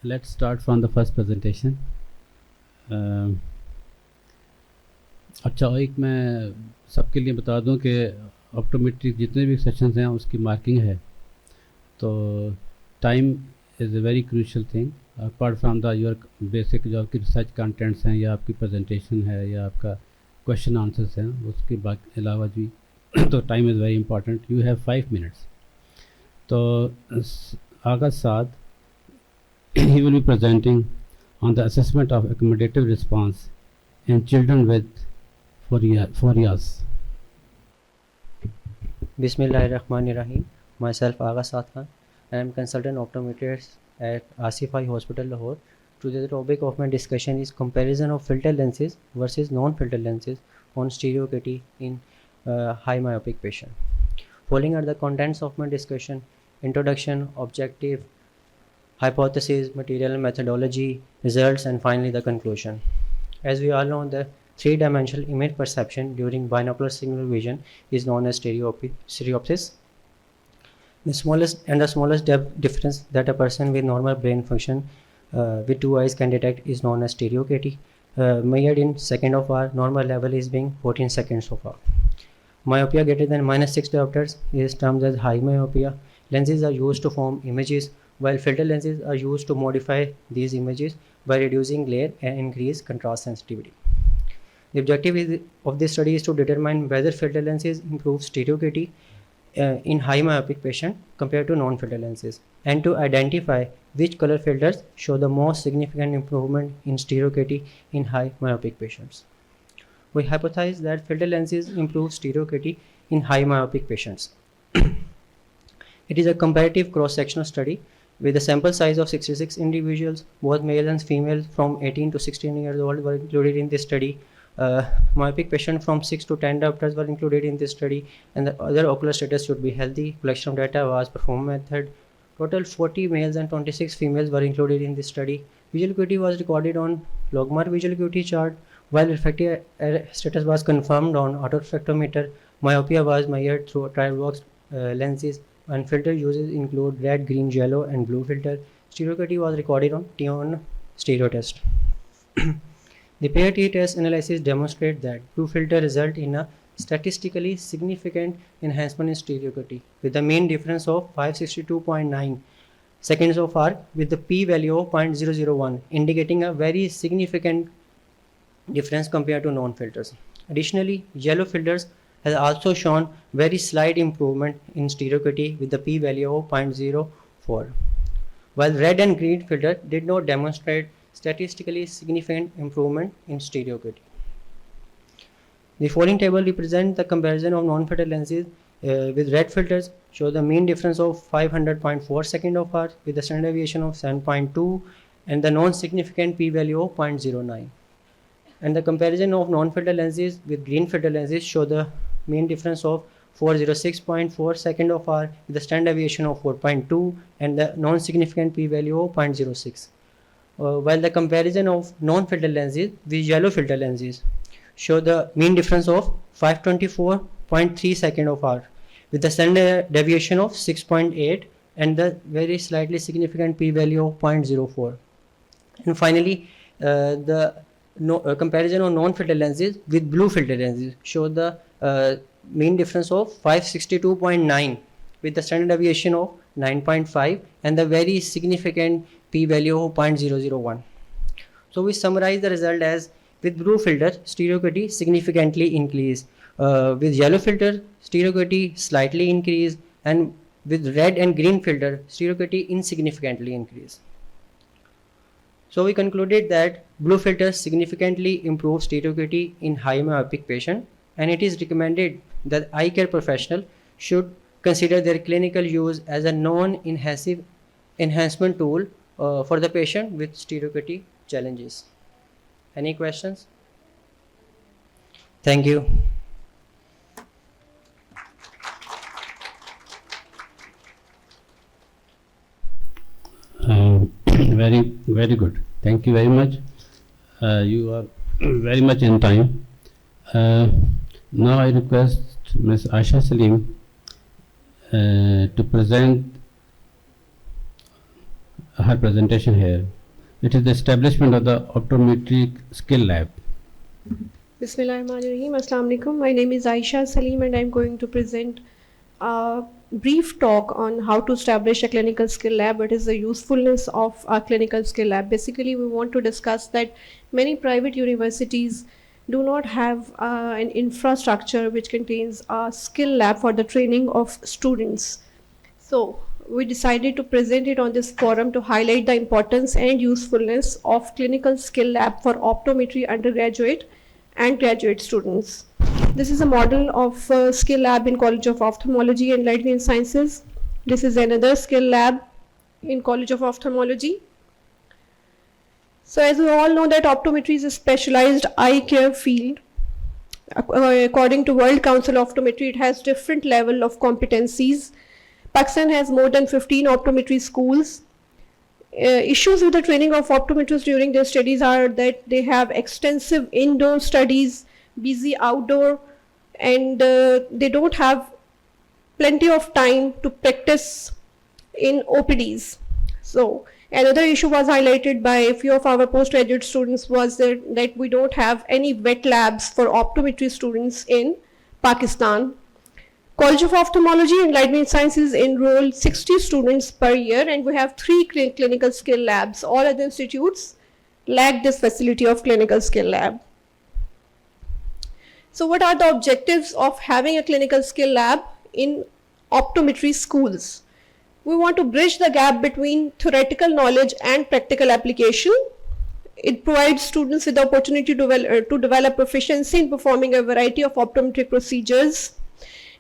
let's start from the first presentation. अच्छा, एक मैं सबके लिए बता दूं कि ऑप्टोमेट्री जितने भी सेशंस हैं उसकी मार्किंग है, तो time is a very crucial thing. Apart from the your basic जो आपकी रिसर्च कंटेंट्स हैं या आपकी प्रेजेंटेशन है या आपका क्वेश्चन आंसर्स हैं, उसके अलावा भी तो time is very important. You have 5 minutes. तो आगा साद he will be presenting on the assessment of accommodative response in children with phobias. Bismillahirrahmanirrahim. Myself Agha Saad Khan. I am consultant optometrist at Asif Eye Hospital, Lahore. Today the topic of my discussion is comparison of filter lenses versus non-filter lenses on stereochety in high myopic patient. Following are the contents of my discussion: introduction, objective, hypothesis, material, methodology, results, and finally the conclusion. As we all know, the three-dimensional image perception during binocular single vision is known as stereopsis. The smallest depth difference that a person with normal brain function with two eyes can detect is known as stereochety. Measured in second of hour, normal level is being 14 seconds of hour. Myopia greater than -6 diopters is termed as high myopia. Lenses are used to form images, while filter lenses are used to modify these images by reducing glare and increase contrast sensitivity. The objective of this study is to determine whether filter lenses improve stereochety in high myopic patient compared to non-filter lenses, and to identify which color filters show the most significant improvement in stereochety in high myopic patients. We hypothesize that filter lenses improve stereochety in high myopic patients. It is a comparative cross-sectional study with a sample size of 66 individuals, both male and female from 18 to 16 years old were included in this study. Myopic patients from 6 to 10 diopters were included in this study, and the other ocular status should be healthy. Collection of data was performed method. Total 40 males and 26 females were included in this study. Visual acuity was recorded on logMAR visual acuity chart, while refractive status was confirmed on autorefractometer. Myopia was measured through trial box lenses, and filter uses include red, green, yellow, and blue filter. Stereochety was recorded on T1 stereo test. The pair t-test analysis demonstrates that blue filter result in a statistically significant enhancement in stereochety with a mean difference of 562.9 seconds of arc with the p-value of 0.001, indicating a very significant difference compared to non-filters. Additionally, yellow filters has also shown very slight improvement in stereochety with the p-value of 0.04, while red and green filter did not demonstrate statistically significant improvement in stereochety. The following table represents the comparison of non-filter lenses with red filters. Show the mean difference of 500.4 seconds of arc with a standard deviation of 7.2 and the non-significant p-value of 0.09. And the comparison of non-filter lenses with green filter lenses show the mean difference of 406.4 seconds of arc with a standard deviation of 4.2 and the non-significant p-value of 0.06. While the comparison of non-filter lenses with yellow filter lenses show the mean difference of 524.3 seconds of arc with the standard deviation of 6.8 and the very slightly significant p-value of 0.04. And finally, the comparison of non-filter lenses with blue filter lenses show the mean difference of 562.9 with the standard deviation of 9.5 and the very significant p-value of 0.001. So we summarize the result as with blue filter stereochety significantly increase, with yellow filter stereochety slightly increase, and with red and green filter stereochety insignificantly increase. So we concluded that blue filters significantly improve stereochety in high myopic patient, and it is recommended that eye care professional should consider their clinical use as a non-invasive enhancement tool for the patient with stereochety challenges. Any questions? Thank you. Very good. Thank you very much. You are very much in time. Now I request Ms. Asha Salim to present her presentation here. It is the establishment of the optometric skill lab. Bismillahirrahmanirrahim. Assalamu alaikum. My name is Aisha Salim and I'm going to present a brief talk on how to establish a clinical skill lab. What is the usefulness of a clinical skill lab? Basically, we want to discuss that many private universities do not have an infrastructure which contains a skill lab for the training of students. So we decided to present it on this forum to highlight the importance and usefulness of clinical skill lab for optometry undergraduate and graduate students. This is a model of skill lab in College of Ophthalmology and Light and Sciences. This is another skill lab in College of Ophthalmology. So as we all know that optometry is a specialized eye care field. According to World Council of Optometry, it has different level of competencies. Pakistan has more than 15 optometry schools. Issues with the training of optometrists during their studies are that they have extensive indoor studies, busy outdoor, and they don't have plenty of time to practice in OPDs. So another issue was highlighted by a few of our postgraduate students was that we don't have any wet labs for optometry students in Pakistan. College of Ophthalmology and Light and Sciences enroll 60 students per year and we have 3 clinical skill labs. All other institutes lack this facility of clinical skill lab. So what are the objectives of having a clinical skill lab in optometry schools? We want to bridge the gap between theoretical knowledge and practical application. It provides students with the opportunity to develop proficiency in performing a variety of optometric procedures,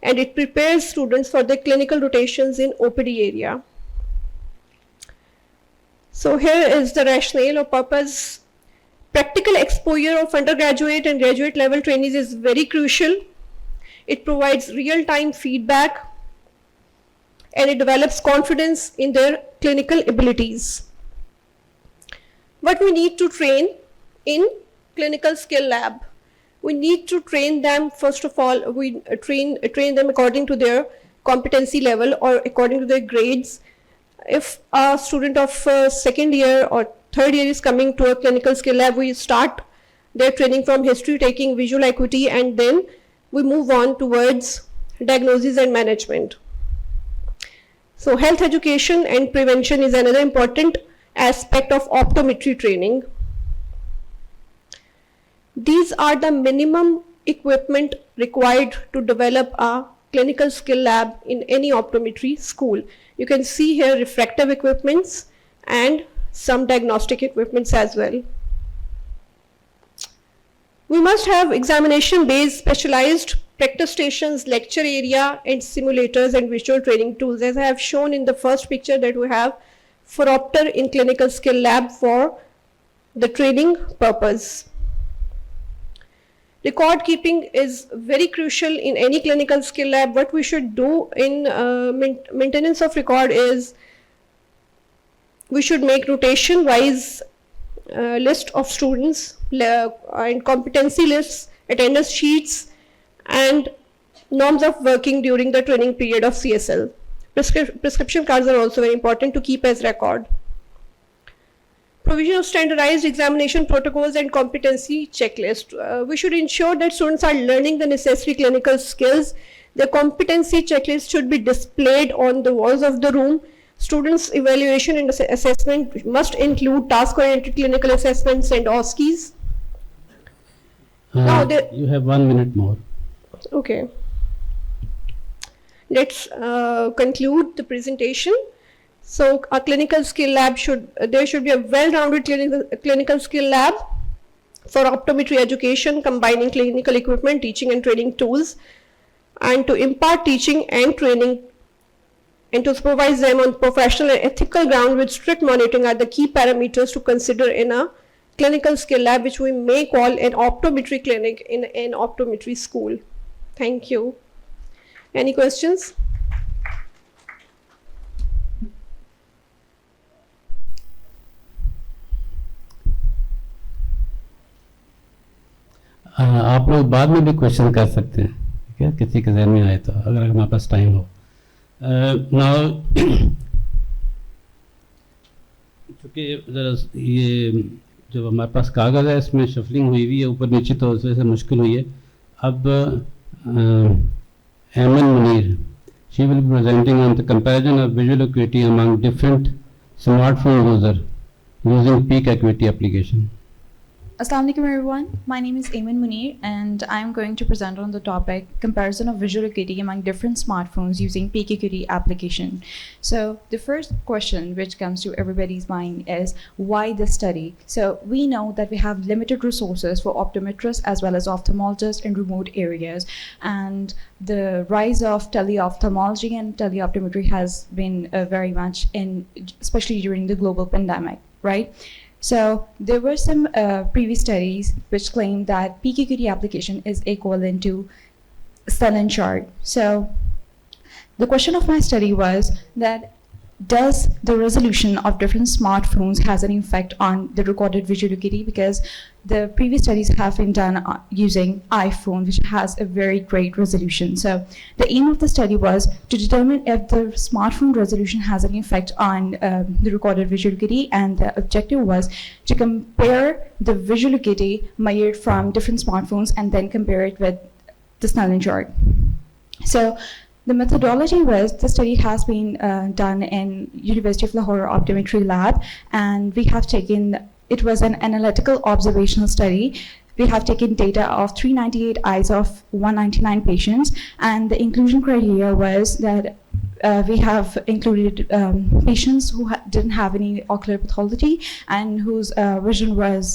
and it prepares students for their clinical rotations in OPD area. So here is the rationale or purpose. Practical exposure of undergraduate and graduate level trainees is very crucial. It provides real-time feedback and it develops confidence in their clinical abilities. What we need to train in clinical skill lab? We need to train them, first of all, we train them according to their competency level or according to their grades. If a student of second year or third year is coming to a clinical skill lab, we start their training from history, taking visual acuity, and then we move on towards diagnosis and management. So health education and prevention is another important aspect of optometry training. These are the minimum equipment required to develop a clinical skill lab in any optometry school. You can see here refractive equipments and some diagnostic equipments as well. We must have examination-based specialized practice stations, lecture area, and simulators and visual training tools, as I have shown in the first picture that we have for Opter in clinical skill lab for the training purpose. Record keeping is very crucial in any clinical skill lab. What we should do in maintenance of record is we should make rotation-wise list of students and competency lists, attendance sheets, and norms of working during the training period of CSL. Prescription cards are also very important to keep as record. Provision of standardized examination protocols and competency checklist. We should ensure that students are learning the necessary clinical skills. The competency checklist should be displayed on the walls of the room. Students' evaluation and assessment must include task-oriented clinical assessments and OSCEs. You have 1 minute more. Okay. Let's conclude the presentation. So a clinical skill lab there should be a well-rounded clinical skill lab for optometry education, combining clinical equipment, teaching and training tools, and to impart teaching and training and to supervise them on professional and ethical ground with strict monitoring are the key parameters to consider in a clinical skill lab, which we may call an optometry clinic in an optometry school. Thank you. Any questions? आप लोग बाद में भी question कर सकते हैं, ठीक है, किसी के जहन में आए तो, अगर हमारे पास टाइम हो. Now कि ज़रा ये जो हमारे पास कागज़ है इसमें शफलिंग हुई हुई है ऊपर नीचे, तो उस वजह से मुश्किल हुई है. अब एमन Munir, she will be presenting on the comparison of visual acuity among different smartphone user using peak acuity application. Assalamu alaikum everyone. My name is Ayman Munir and I am going to present on the topic comparison of visual acuity among different smartphones using peak acuity application. So the first question which comes to everybody's mind is why this study? So we know that we have limited resources for optometrists as well as ophthalmologists in remote areas, and the rise of teleophthalmology and teleoptometry has been very much in, especially during the global pandemic, right? So there were some previous studies which claimed that peak acuity application is equivalent to Snellen chart. So the question of my study was that does the resolution of different smartphones has an effect on the recorded visual acuity, because the previous studies have been done using iPhone, which has a very great resolution. So the aim of the study was to determine if the smartphone resolution has an effect on the recorded visual acuity, and the objective was to compare the visual acuity measured from different smartphones and then compare it with the Snellen chart. So the methodology was, the study has been done in University of Lahore Optometry Lab, and we have taken, it was an analytical observational study. We have taken data of 398 eyes of 199 patients, and the inclusion criteria was that we have included patients who didn't have any ocular pathology and whose vision was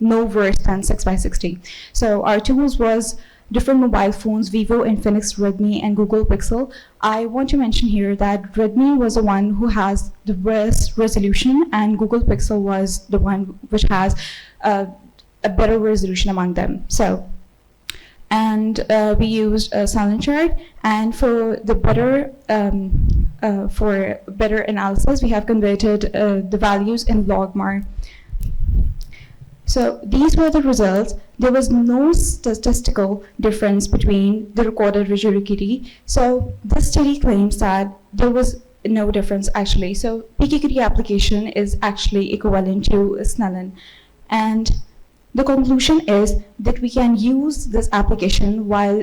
no worse than 6/60. So our tools was different mobile phones, Vivo, Infinix, Redmi, and Google Pixel. I want to mention here that Redmi was the one who has the best resolution, and Google Pixel was the one which has a better resolution among them. So, and we used Snellen chart, and for the better analysis, we have converted the values in logMAR. So these were the results. There was no statistical difference between the recorded visual acuity. So this study claims that there was no difference actually. So peak acuity application is actually equivalent to Snellen. And the conclusion is that we can use this application while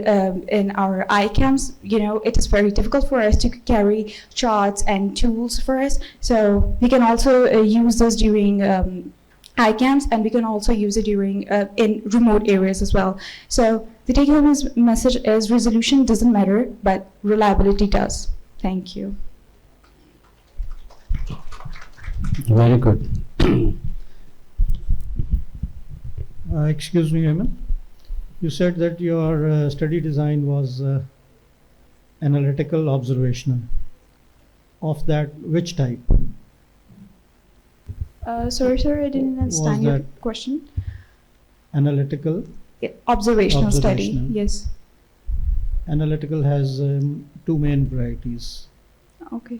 in our iCams. You know, it is very difficult for us to carry charts and tools for us. So we can also use this during iCams, and we can also use it during in remote areas as well. So the take-home message is resolution doesn't matter, but reliability does. Thank you. Very good. Excuse me, Ayman. You said that your study design was analytical observational. Of that, which type? Sorry, sir, I didn't understand your that- question. Analytical. Observational study, Observational. yes. Analytical has two main varieties. Okay.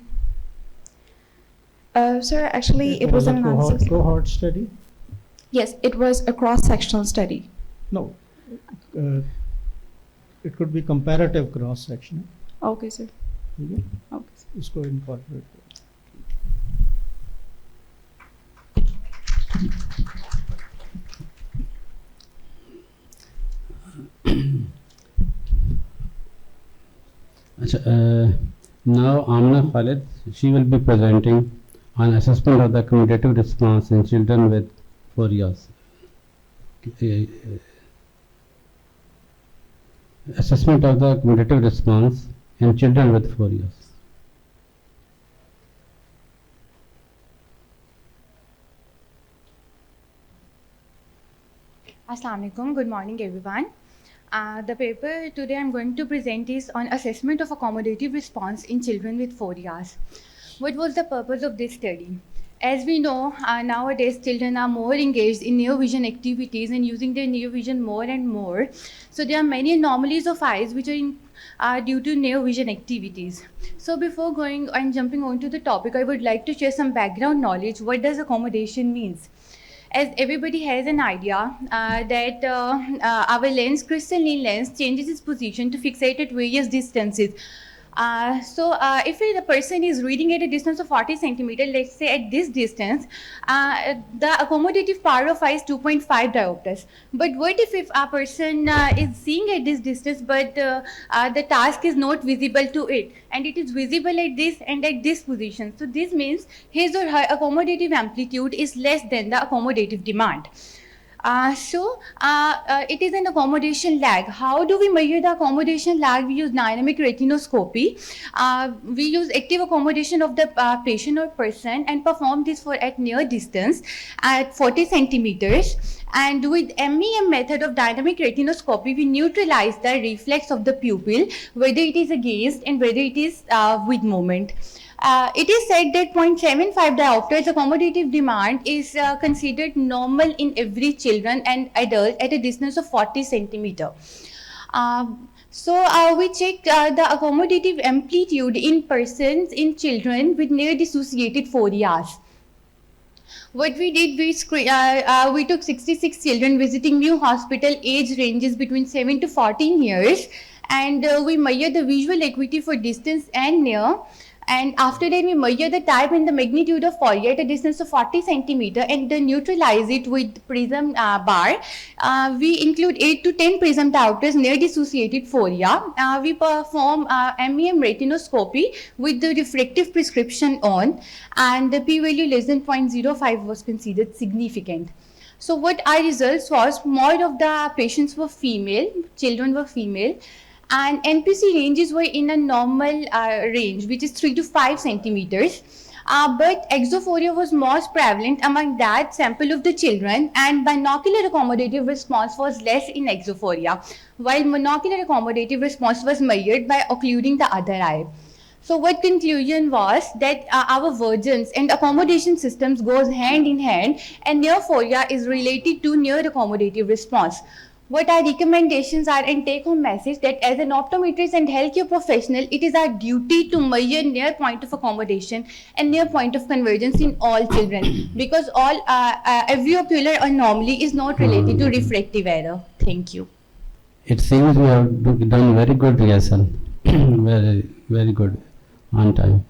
Sir, actually, it was an a analysis. cohort study. Yes, it was a cross-sectional study. No, it could be comparative cross section. Okay, sir. ठीक है, Okay, sir. इसको incorporate करो. Now Amna Khalid, she will be presenting on assessment of the cumulative response in children with 4 years. Assessment of the cumulative response in children with 4 years. Assalamu alaikum. Good morning, everyone. The paper today I'm going to present is on assessment of accommodative response in children with 4 years. What was the purpose of this study? As we know, nowadays children are more engaged in near vision activities and using their near vision more and more. So there are many anomalies of eyes which are due to near vision activities. So before going and jumping on to the topic, I would like to share some background knowledge. What does accommodation means? As everybody has an idea that our lens, crystalline lens, changes its position to fixate at various distances. If the person is reading at a distance of 40 centimeter, let's say at this distance, the accommodative power of eye is 2.5 diopters. But what if a person is seeing at this distance, but the task is not visible to it, and it is visible at this and at this position? So this means his or her accommodative amplitude is less than the accommodative demand. It is an accommodation lag. How do we measure the accommodation lag? We use dynamic retinoscopy. We use active accommodation of the patient or person and perform this for at near distance at 40 centimeters. And with MEM method of dynamic retinoscopy, we neutralize the reflex of the pupil, whether it is against and whether it is with movement. It is said that 0.75 diopters accommodative demand is considered normal in every children and adult at a distance of 40 centimeter. We checked the accommodative amplitude in persons, in children with near dissociated forias. What we did, we took 66 children visiting new hospital, age ranges between 7 to 14 years, and we measured the visual acuity for distance and near. And after that, we measure the type and the magnitude of foria at a distance of 40 centimeter and then neutralize it with prism bar. We include 8 to 10 prism diopters near dissociated foria. We perform MEM retinoscopy with the refractive prescription on, and the p-value less than 0.05 was considered significant. So what our results was, more of the patients were female, children were female, and NPC ranges were in a normal range, which is 3 to 5 centimeters. But exophoria was most prevalent among that sample of the children, and binocular accommodative response was less in exophoria, while monocular accommodative response was measured by occluding the other eye. So what conclusion was that our vergence and accommodation systems goes hand in hand, and neophoria is related to near accommodative response. What our recommendations are and take-home message that as an optometrist and healthcare professional, it is our duty to measure near point of accommodation and near point of convergence in all children, because all aviopular anomaly is not related to refractive error. Thank you. It seems we have done very good rehearsal, very good, on time.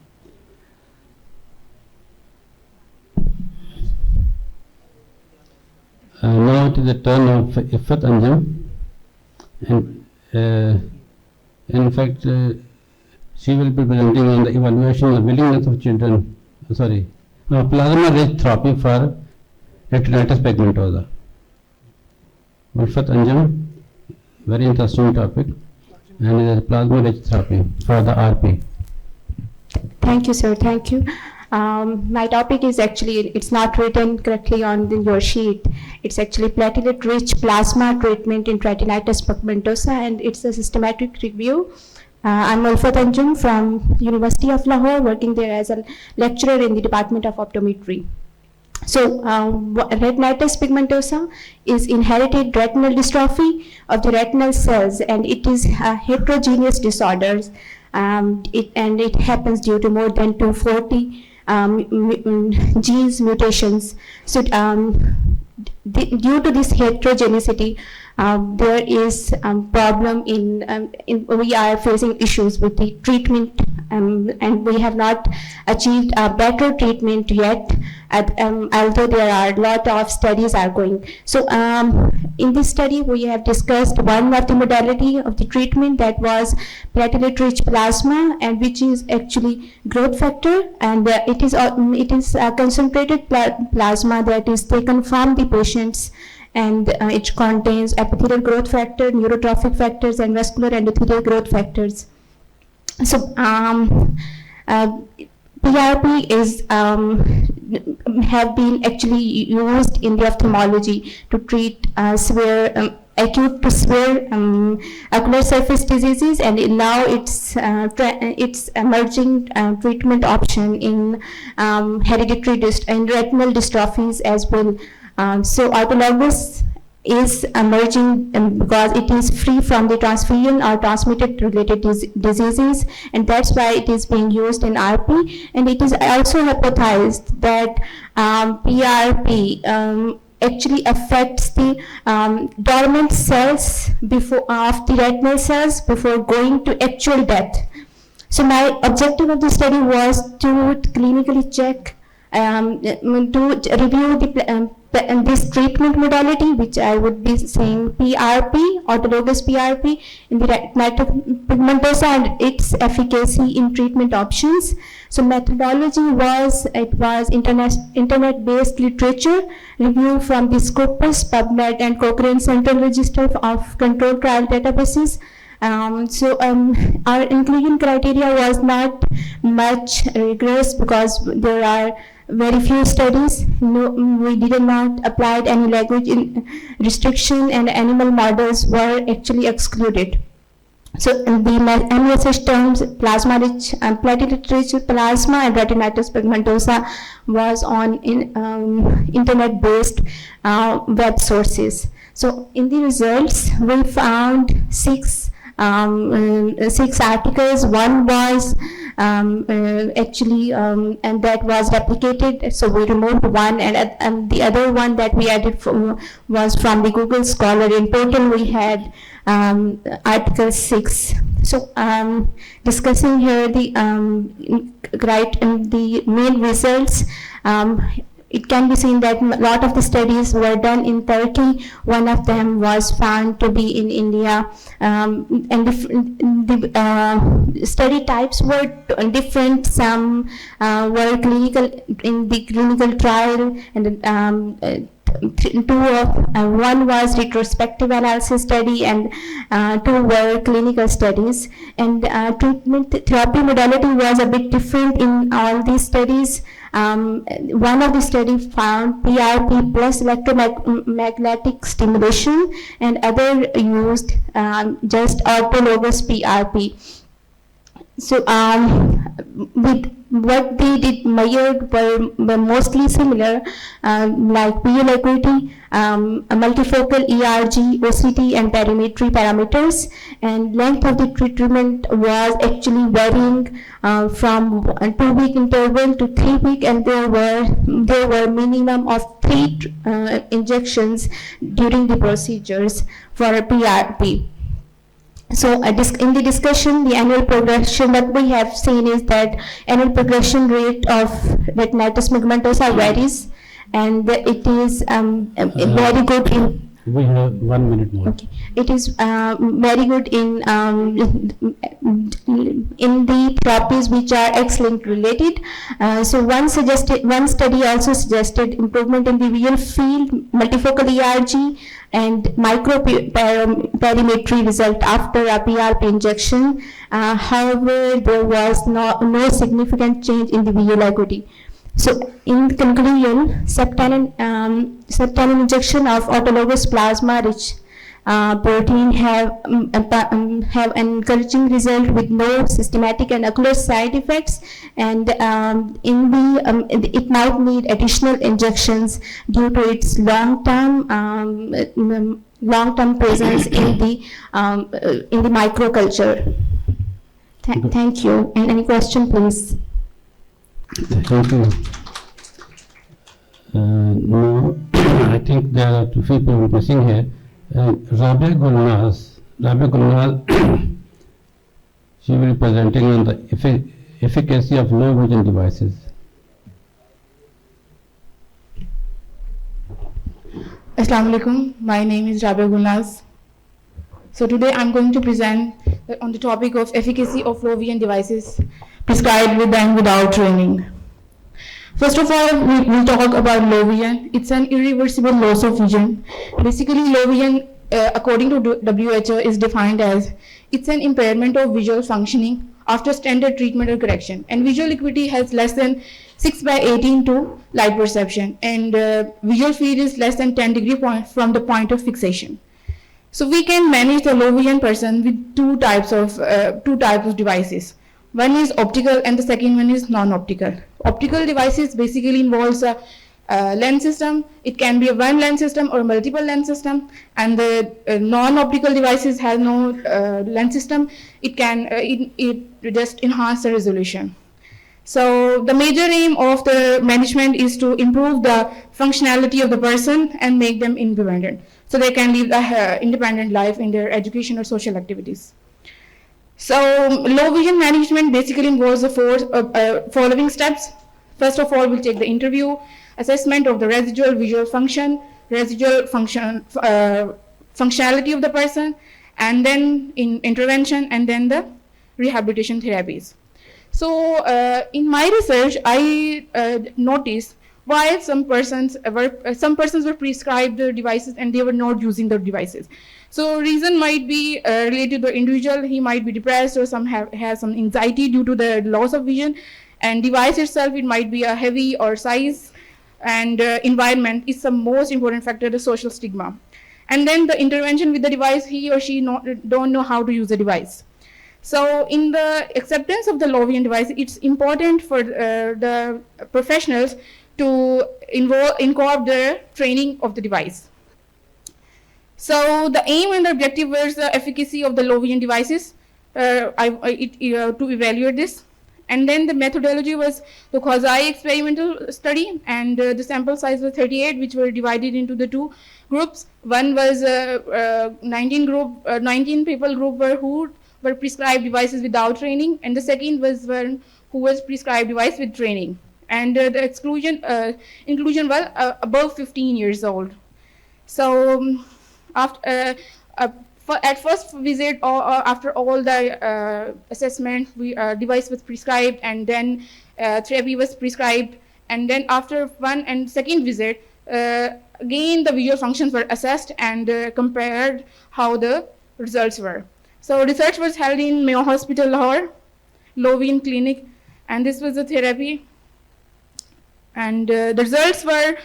Now it is the turn of Ifat Anjum, and in fact she will be presenting on the evaluation of willingness of children, plasma-rich therapy for retinitis pigmentosa. Ifat Anjum, very interesting topic, and it is plasma-rich therapy for the RP. Thank you, sir. Thank you. My topic is actually, it's not written correctly on your sheet. It's actually platelet-rich plasma treatment in retinitis pigmentosa, and it's a systematic review. I'm Ulfat Anjum from University of Lahore, working there as a lecturer in the Department of Optometry. So, retinitis pigmentosa is inherited retinal dystrophy of the retinal cells, and it is a heterogeneous disorder. It happens due to more than 240 genes mutations. So due to this heterogeneity, there is problem in we are facing issues with the treatment, and we have not achieved a better treatment yet, although there are a lot of studies are going. So in this study, we have discussed one of the modality of the treatment, that was platelet-rich plasma, and which is actually growth factor, and it is concentrated plasma that is taken from the patients, and it contains epithelial growth factor, neurotrophic factors, and vascular endothelial growth factors. So PRP is have been actually used in the ophthalmology to treat severe acute to severe ocular surface diseases, and now it's emerging treatment option in hereditary and retinal dystrophies as well. So autologous is emerging because it is free from the transfusion or transmitted related diseases, and that's why it is being used in RP. And it is also hypothesized that PRP actually affects the dormant cells of the retinal cells before going to actual death. So my objective of the study was to clinically check, to review this treatment modality, which I would be saying PRP, autologous PRP, in the retinitis pigmentosa and its efficacy in treatment options. So methodology was, it was internet-based literature review from the Scopus, PubMed, and Cochrane Central Register of Controlled Trial Databases. Our inclusion criteria was not much rigorous because there are very few studies. No, we did not apply any language restriction, and animal models were actually excluded. So the MSH terms plasma-rich and platelet-rich plasma and retinitis pigmentosa was on internet-based web sources. So in the results, we found six articles. One was and that was replicated, so we removed one, and the other one that we added was from the Google Scholar. In total, we had article 6. So discussing here the the main results. It can be seen that a lot of the studies were done in Turkey. One of them was found to be in India, and the study types were different. Some were clinical in the clinical trial, and one was retrospective analysis study, and two were clinical studies. And treatment therapy modality was a bit different in all these studies. One of the studies found PRP plus electromagnetic stimulation, and other used just autologous PRP. So with what they did measured were mostly similar, like visual acuity, multifocal ERG, OCT, and perimetry parameters, and length of the treatment was actually varying from a 2-week interval to 3-week, and there were minimum of 3 injections during the procedures for a PRP. So in the discussion, the annual progression that we have seen is that annual progression rate of retinitis pigmentosa varies, and it is very good in. We have 1 minute more. Okay. It is very good in the therapies which are X-linked related. So one study also suggested improvement in the visual field, multifocal ERG, and microperimetry result after a PRP injection. However, there was no significant change in the visual acuity. So in conclusion, subthalamic injection of autologous plasma-rich protein have an encouraging result with no systematic and ocular side effects, and it might need additional injections due to its long-term presence in the microculture. Thank you. And any question, please? Thank you. No, I think there are 2 people missing here. Rabia Gulnaz, she will be presenting on the efficacy of low vision devices. Assalamu alaikum. My name is Rabia Gulnaz. So today I'm going to present on the topic of efficacy of low vision devices prescribed with and without training. First of all, we will talk about low vision. It's an irreversible loss of vision. Basically, low vision, according to WHO, is defined as it's an impairment of visual functioning after standard treatment or correction. And visual acuity has less than 6/18 to light perception, and visual field is less than 10 degree from the point of fixation. So we can manage the low vision person with two types of devices. One is optical and the second one is non-optical. Optical devices basically involves a lens system. It can be a one lens system or multiple lens system, and the non-optical devices has no lens system. It just enhance the resolution. So the major aim of the management is to improve the functionality of the person and make them independent, so they can live an independent life in their education or social activities. So low vision management basically involves the following steps. First of all, we'll take the interview, assessment of the residual visual function, functionality of the person, and then in intervention, and then the rehabilitation therapies. So in my research, I noticed why some persons were prescribed the devices and they were not using the devices. So reason might be related to the individual. He might be depressed or has some anxiety due to the loss of vision. And device itself, it might be a heavy or size, and environment is the most important factor, the social stigma. And then the intervention with the device, he or she don't know how to use the device. So in the acceptance of the low vision device, it's important for the professionals to incorporate the training of the device. So the aim and the objective was the efficacy of the low vision devices to evaluate this. And then the methodology was the quasi experimental study, and the sample size was 38, which were divided into the two groups. One was 19 people group who were prescribed devices without training, and the second was one who was prescribed device with training. And the inclusion was above 15 years old. So after at first visit or after all the assessment, device was prescribed, and then therapy was prescribed, and then after one and second visit, again the visual functions were assessed and compared how the results were. So research was held in Mayo Hospital, Lahore, low vision clinic, and this was the therapy. And the results were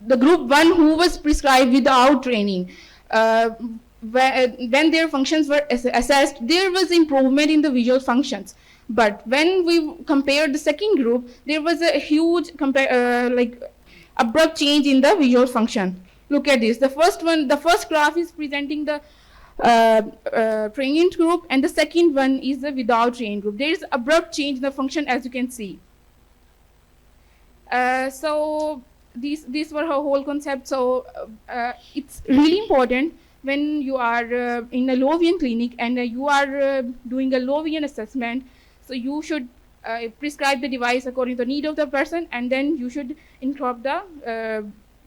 the group 1 who was prescribed without training, when their functions were assessed, there was improvement in the visual functions. But when we compared the second group, there was a huge abrupt change in the visual function. Look at this. The first graph is presenting the trained group, and the second one is the without trained group. There is abrupt change in the function, as you can see. So these were her whole concept. So it's really important when you are in a low vision clinic and you are doing a low vision assessment. So you should prescribe the device according to the need of the person, and then you should incorporate the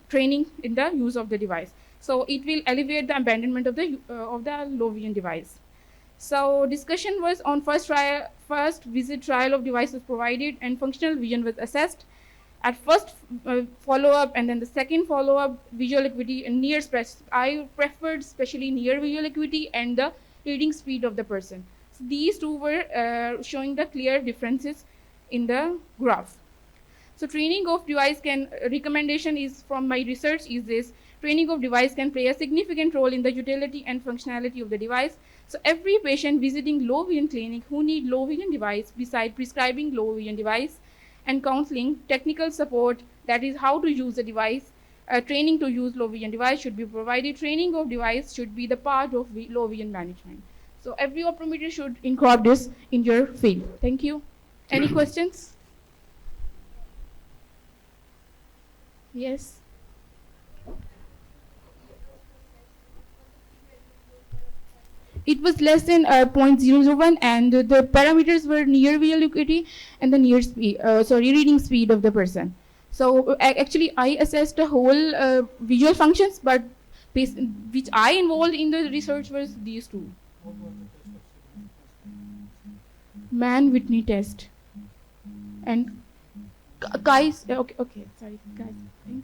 training in the use of the device. So it will alleviate the abandonment of the low vision device. So discussion was on first visit trial of devices provided, and functional vision was assessed. At first follow-up and then the second follow-up, visual acuity and near stress. I preferred especially near visual acuity and the reading speed of the person. So these two were showing the clear differences in the graph. So training of device recommendation is from my research is this: training of device can play a significant role in the utility and functionality of the device. So every patient visiting low vision clinic who need low vision device, beside prescribing low vision device and counseling, technical support, that is how to use the device, training to use low vision device should be provided. Training of device should be the part of low vision management. So every optometrist should incorporate this in your field. Thank you. Any questions? Yes. It was less than 0.001, and the parameters were near visual acuity and the reading speed of the person. So actually, I assessed the whole visual functions, but which I involved in the research was these two. Mann-Whitney test. And guys, okay, sorry, guys, thank you.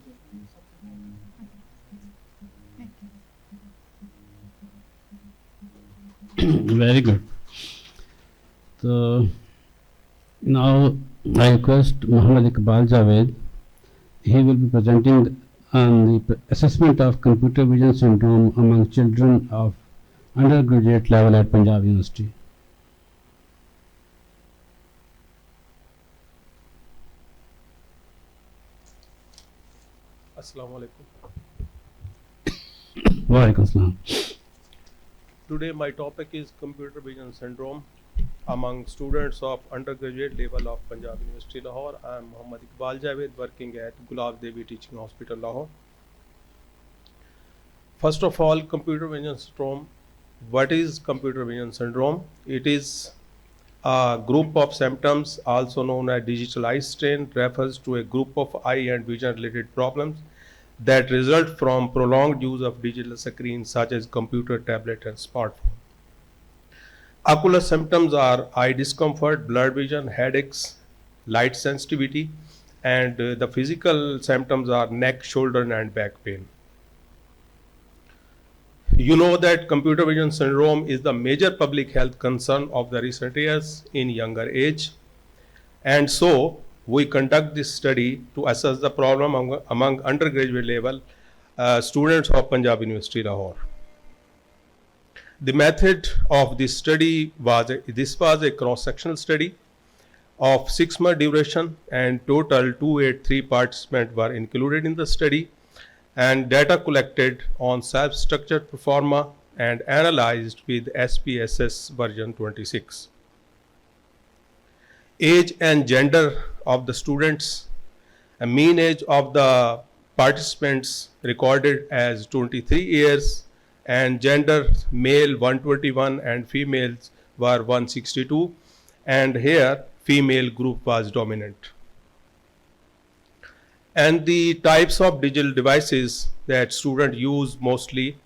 Very good. So now I request Muhammad Iqbal Javed. He will be presenting on the assessment of computer vision syndrome among children of undergraduate level at Punjab University. Assalamu alaikum. Wa alaikum assalam. Today my topic is computer vision syndrome among students of undergraduate level of Punjab University Lahore. I am Muhammad Iqbal Javed, working at Gulab Devi Teaching Hospital Lahore. First of all, computer vision syndrome What is computer vision syndrome? It is a group of symptoms, also known as digital eye strain, refers to a group of eye and vision related problems that result from prolonged use of digital screens such as computer, tablet, and smartphone. Ocular symptoms are eye discomfort, blurred vision, headaches, light sensitivity, and the physical symptoms are neck, shoulder, and back pain. You know that computer vision syndrome is the major public health concern of the recent years in younger age, and so we conduct this study to assess the problem among undergraduate level students of Punjab University, Lahore. The method of this study was a cross-sectional study of 6 month duration, and total 283 participants were included in the study, and data collected on self-structured proforma and analyzed with SPSS version 26. Age and gender of the students, a mean age of the participants recorded as 23 years, and gender male 121 and females were 162, and here female group was dominant. And the types of digital devices that students use mostly,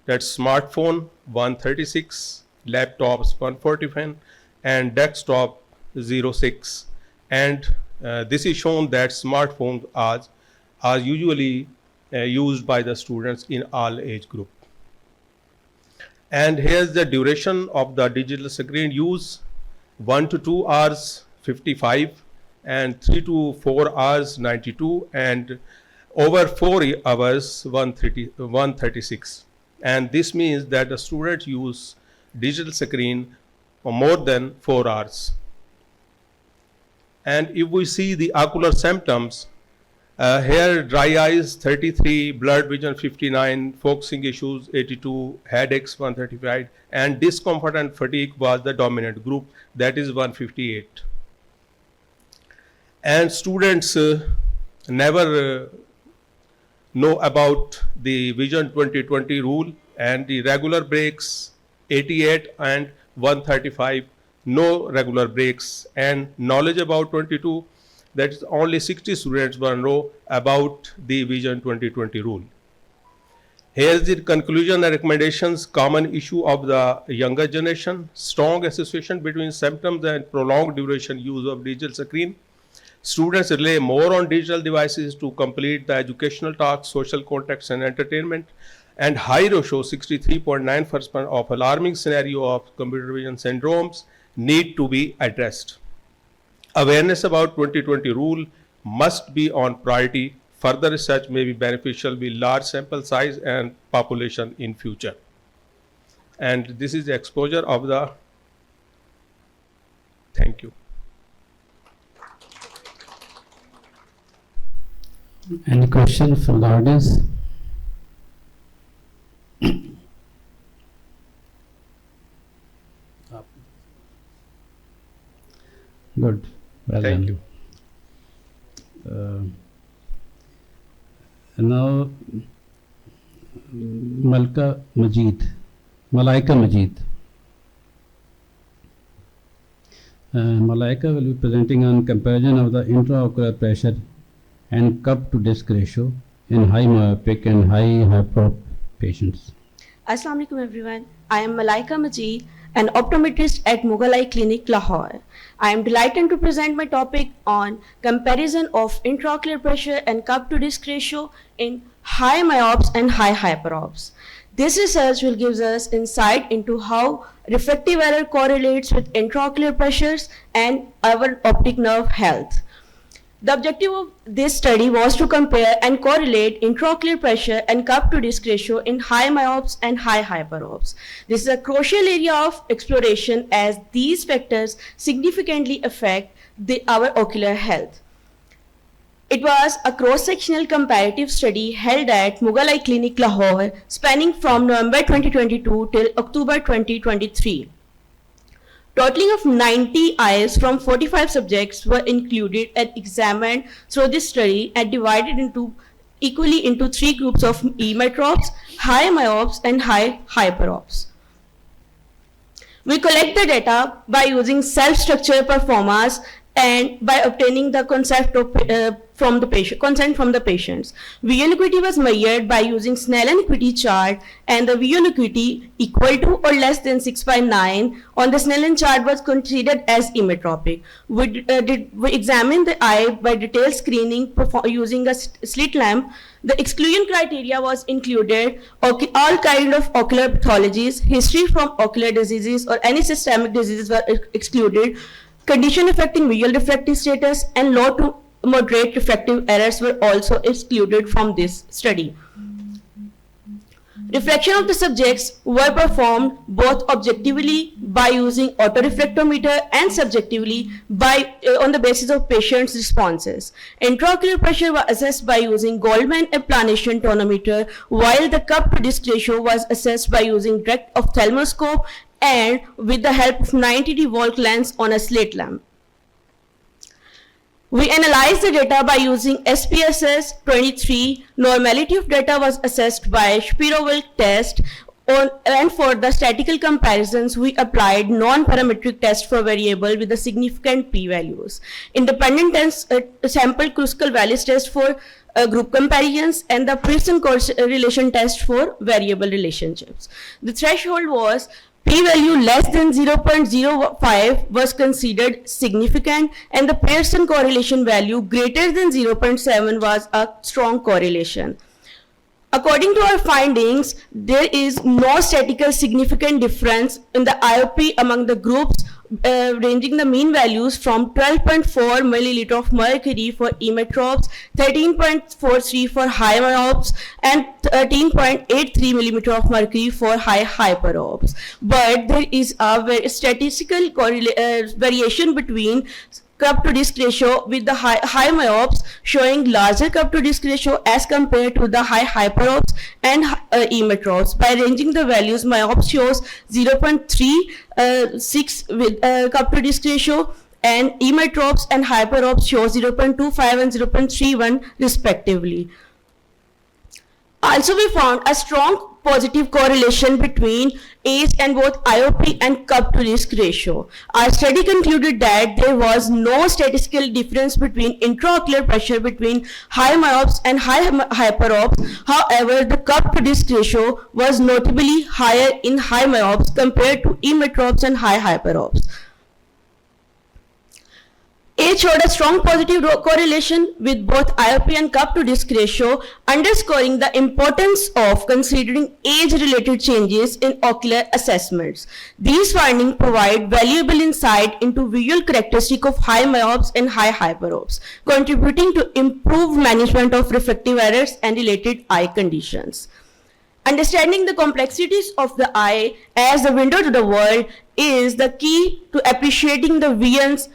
that's smartphone 136, laptops 145, and desktop 06. And this is shown that smartphones are usually used by the students in all age group. And here's the duration of the digital screen use: 1 to 2 hours 55, and 3 to 4 hours 92, and over 4 hours 136. And this means that the students use digital screen for more than 4 hours. And if we see the ocular symptoms, here dry eyes 33, blurred vision 59, focusing issues 82, headaches 135, and discomfort and fatigue was the dominant group, that is 158. And students never know about the Vision 2020 rule, and the regular breaks 88 and 135, no regular breaks, and knowledge about 22, that is only 60 students will know about the Vision 2020 rule. Here is the conclusion and recommendations. Common issue of the younger generation: strong association between symptoms and prolonged duration use of digital screen. Students rely more on digital devices to complete the educational tasks, social contacts, and entertainment. And high ratio, 63.9% of alarming scenario of computer vision syndromes need to be addressed. Awareness about 2020 rule must be on priority. Further research may be beneficial with large sample size and population in future. And this is the exposure of the, thank you. Any questions from the audience? Good. Well Thank done. Now, Malaika Majid. Malaika will be presenting on comparison of the intraocular pressure and cup to disc ratio in high myopic and high hyperop patients. Assalamu alaikum everyone. I am Malaika Majid, an optometrist at Mughal Eye Clinic, Lahore. I am delighted to present my topic on comparison of intraocular pressure and cup to disc ratio in high myopes and high hyperops. This research will give us insight into how refractive error correlates with intraocular pressures and our optic nerve health. The objective of this study was to compare and correlate intraocular pressure and cup to disc ratio in high myopes and high hyperops. This is a crucial area of exploration as these factors significantly affect our ocular health. It was a cross-sectional comparative study held at Mughal Eye Clinic, Lahore, spanning from November 2022 till October 2023. Totaling of 90 eyes from 45 subjects were included and examined through this study and divided equally into 3 groups of emetropes, high myopes, and high hyperops. We collect the data by using self-structured performance and by obtaining the consent from the patients. VO liquidity was measured by using Snellen equity chart, and the VO liquidity equal to or less than 6/9 on the Snellen chart was considered as emmetropic. We examined the eye by detailed screening using a slit lamp. The exclusion criteria was included all kind of ocular pathologies, history from ocular diseases or any systemic diseases were excluded. Condition affecting visual refractive status and low to moderate refractive errors were also excluded from this study. Refraction of the subjects were performed both objectively by using autorefractometer and subjectively by on the basis of patients' responses. Intraocular pressure was assessed by using Goldman applanation tonometer, while the cup to disc ratio was assessed by using direct ophthalmoscope and with the help of 90 volt lens on a slit lamp. We analyzed the data by using SPSS 23. Normality of data was assessed by Shapiro-Wilk test, and for the statistical comparisons, we applied non-parametric test for variable with the significant p-values. Independent test, sample Kruskal Wallis test for group comparisons, and the Pearson correlation test for variable relationships. The threshold was p-value less than 0.05 was considered significant, and the Pearson correlation value greater than 0.7 was a strong correlation. According to our findings, there is no statistical significant difference in the IOP among the groups, ranging the mean values from 12.4 milliliter of mercury for emmetropes, 13.43 for high myopes, and 13.83 millimeter of mercury for high hyperopes. But there is a very statistical variation between cup to disc ratio with the high myopes showing larger cup to disc ratio as compared to the high hyperopes and emmetropes. By ranging the values, myopes shows 0.36 with cup to disc ratio, and emmetropes and hyperopes show 0.25 and 0.31 respectively. Also, we found a strong positive correlation between age and both IOP and cup to disc ratio. Our study concluded that there was no statistical difference between intraocular pressure between high myopes and high hyperopes. However, the cup to disc ratio was notably higher in high myopes compared to emmetropes and high hyperopes. Age showed a strong positive correlation with both IOP and cup to disc ratio, underscoring the importance of considering age-related changes in ocular assessments. These findings provide valuable insight into visual characteristics of high myopes and high hyperopes, contributing to improved management of refractive errors and related eye conditions. Understanding the complexities of the eye as a window to the world is the key to appreciating the vision's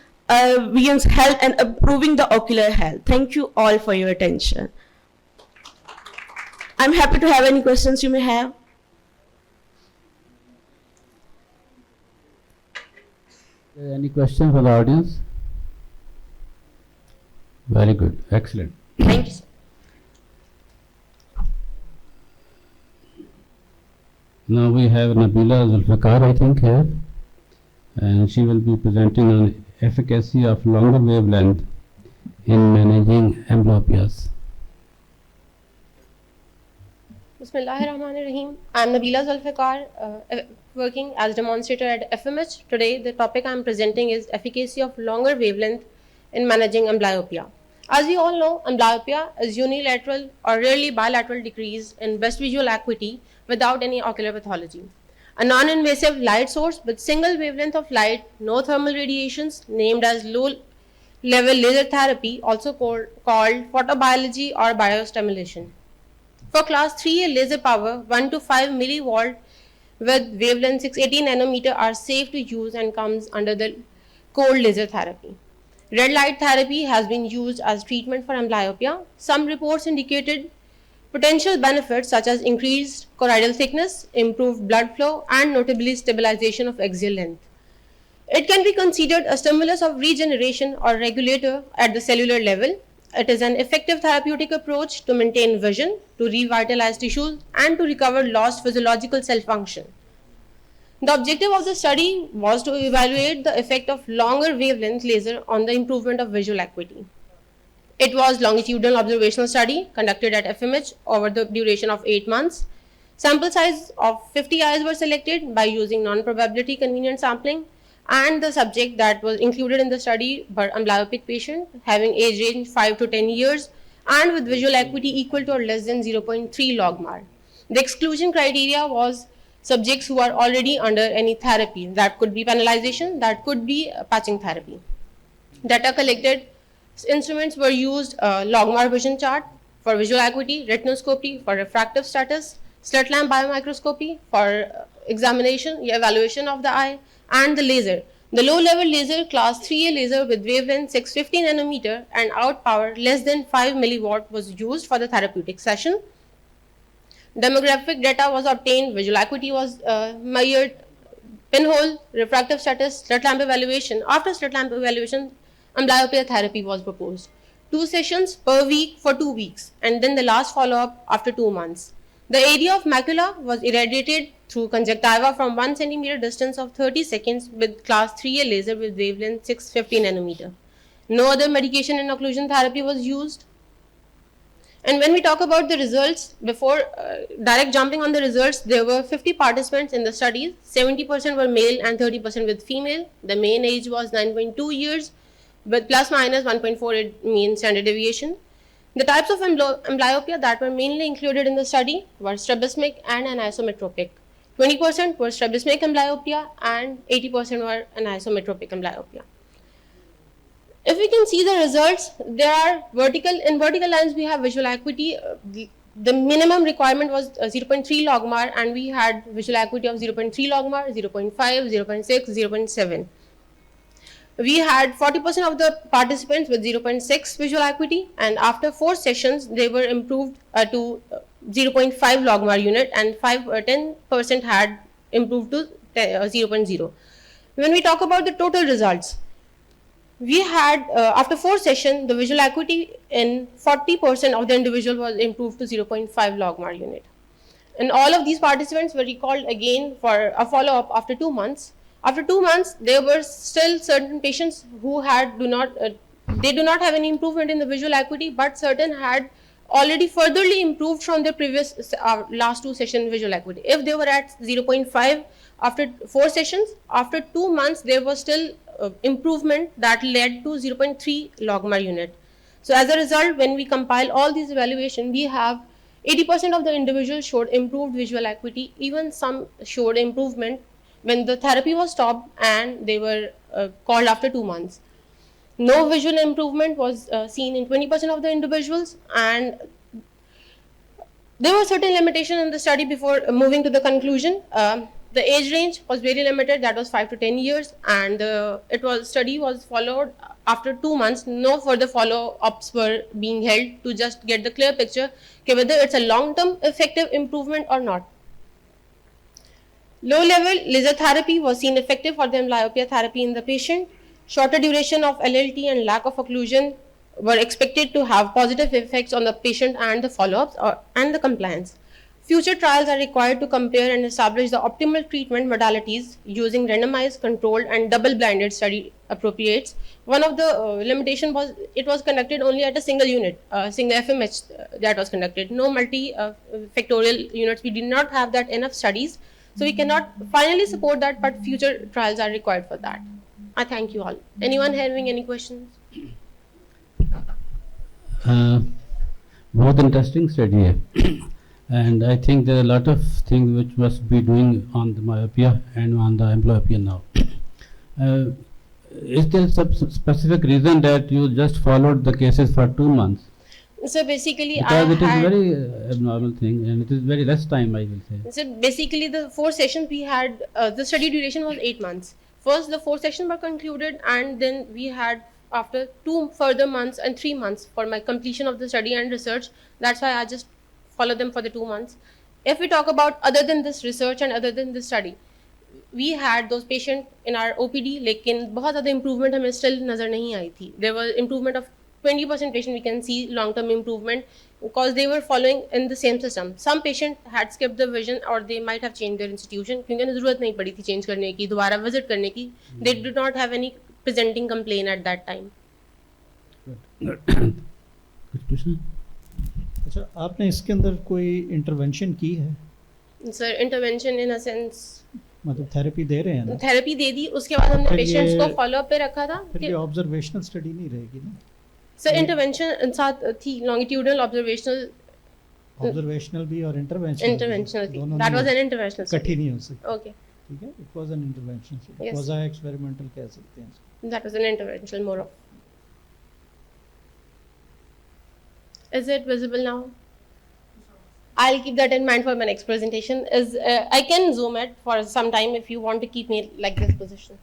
health and improving the ocular health. Thank you all for your attention. I'm happy to have any questions you may have. Any questions for the audience? Very good, excellent. Thank you, sir. Now we have Nabila Zulfikar, I think, here, and she will be presenting on efficacy of longer wavelength in managing amblyopias. Bismillahirrahmanirrahim. I'm Nabila Zulfikar, working as demonstrator at FMH. Today, the topic I'm presenting is efficacy of longer wavelength in managing amblyopia. As we all know, amblyopia is unilateral or rarely bilateral decrease in best visual acuity without any ocular pathology. A non-invasive light source with single wavelength of light, no thermal radiations, named as low-level laser therapy, also called photobiology or biostimulation. For class 3A laser power, 1 to 5 millivolt with wavelength 680 nanometer are safe to use and comes under the cold laser therapy. Red light therapy has been used as treatment for amblyopia. Some reports indicated potential benefits such as increased choroidal thickness, improved blood flow, and notably stabilization of axial length. It can be considered a stimulus of regeneration or regulator at the cellular level. It is an effective therapeutic approach to maintain vision, to revitalize tissues, and to recover lost physiological cell function. The objective of the study was to evaluate the effect of longer wavelength laser on the improvement of visual acuity. It was longitudinal observational study conducted at FMH over the duration of 8 months. Sample size of 50 eyes were selected by using non-probability convenient sampling, and the subject that was included in the study were amblyopic patient having age range 5 to 10 years and with visual acuity equal to or less than 0.3 logmar. The exclusion criteria was subjects who are already under any therapy. That could be penalization, that could be patching therapy. Data collected, instruments were used, logmar vision chart for visual acuity, retinoscopy for refractive status, slit lamp biomicroscopy for examination, evaluation of the eye, and the laser. The low-level laser class 3A laser with wavelength 650 nanometer and out power less than 5 milliwatt was used for the therapeutic session. Demographic data was obtained, visual acuity was measured, pinhole, refractive status, slit lamp evaluation. After slit lamp evaluation, amblyopia therapy was proposed. 2 sessions per week for 2 weeks, and then the last follow-up after 2 months. The area of macula was irradiated through conjunctiva from 1 centimeter distance of 30 seconds with class 3A laser with wavelength 650 nanometer. No other medication and occlusion therapy was used. And when we talk about the results, before direct jumping on the results, there were 50 participants in the studies. 70% were male and 30% with female. The mean age was 9.2 years with plus minus 1.48 mean standard deviation. The types of amblyopia that were mainly included in the study were strabismic and anisometropic. 20% were strabismic amblyopia and 80% were anisometropic amblyopia. If we can see the results, there are in vertical lines we have visual acuity. The minimum requirement was 0.3 logmar, and we had visual acuity of 0.3 logmar, 0.5, 0.6, 0.7. We had 40% of the participants with 0.6 visual acuity, and after 4 sessions, they were improved to 0.5 logmar unit, and 10% had improved to 0.0. When we talk about the total results, we had, after 4 sessions, the visual acuity in 40% of the individual was improved to 0.5 logmar unit. And all of these participants were recalled again for a follow-up after 2 months. After 2 months, there were still certain patients who do not have any improvement in the visual acuity, but certain had already furtherly improved from their previous last 2 session visual acuity. If they were at 0.5 after 4 sessions, after 2 months, there was still improvement that led to 0.3 logmar unit. So as a result, when we compile all these evaluations, we have 80% of the individuals showed improved visual acuity, even some showed improvement when the therapy was stopped and they were called after 2 months. No visual improvement was seen in 20% of the individuals, and there were certain limitations in the study before moving to the conclusion. The age range was very limited, that was 5 to 10 years, and study was followed after 2 months. No further follow-ups were being held to just get the clear picture whether it's a long-term effective improvement or not. Low-level laser therapy was seen effective for the amblyopia therapy in the patient. Shorter duration of LLT and lack of occlusion were expected to have positive effects on the patient and the follow-ups and the compliance. Future trials are required to compare and establish the optimal treatment modalities using randomized, controlled, and double-blinded study appropriates. One of the limitations was it was conducted only at a single unit, single FMH that was conducted. No multi-factorial units. We did not have that enough studies. So we cannot finally support that, but future trials are required for that. I thank you all. Anyone having any questions? बहुत interesting study है. And I think there are a lot of things which must be doing on the myopia and on the amblyopia now. Is there some specific reason that you just followed the cases for 2 months? So basically, because it is a very abnormal thing, and it is very less time, I will say. So basically, the 4 sessions we had, the study duration was 8 months. First, the 4 sessions were concluded, and then we had after 2 further months and 3 months for my completion of the study and research. That's why I just follow them for the 2 months. If we talk about other than this research and other than this study, we had those patients in our OPD, लेकिन बहुत ज़्यादा improvement हमें still नज़र नहीं आई थी. There was improvement of 20% patient we can see long-term improvement. because they were following in the same system. Some patient had skipped the vision or they might have changed their institution क्योंकि उन्हें ज़रूरत नहीं पड़ी थी change करने की, दोबारा visit करने की. They did not have any presenting complaint at that time. कुछ पूछना? अच्छा, आपने इसके अंदर कोई इंटरवेंशन की है? Sir, intervention in a sense. मतलब थेरेपी दे रहे हैं ना? थेरेपी दे दी, उसके बाद हमने पेशेंट्स को फॉलो अप पे रखा था. फिर ये ऑब्जर्वेशनल स्टडी नहीं रहेगी ना? सर इंटरवेंशन साथ थी, लॉन्गिट्यूडनल ऑब्जर्वेशनल भी और इंटरवेंशनल थी. That was an interventional. इकट्ठी नहीं हो सकती. ओके, ठीक है, it was an intervention. It was a experimental कह सकते हैं. That was an interventional more of. Is it visible now? I'll keep that in mind for my next presentation. I can zoom it for some time if you want to keep me like this position.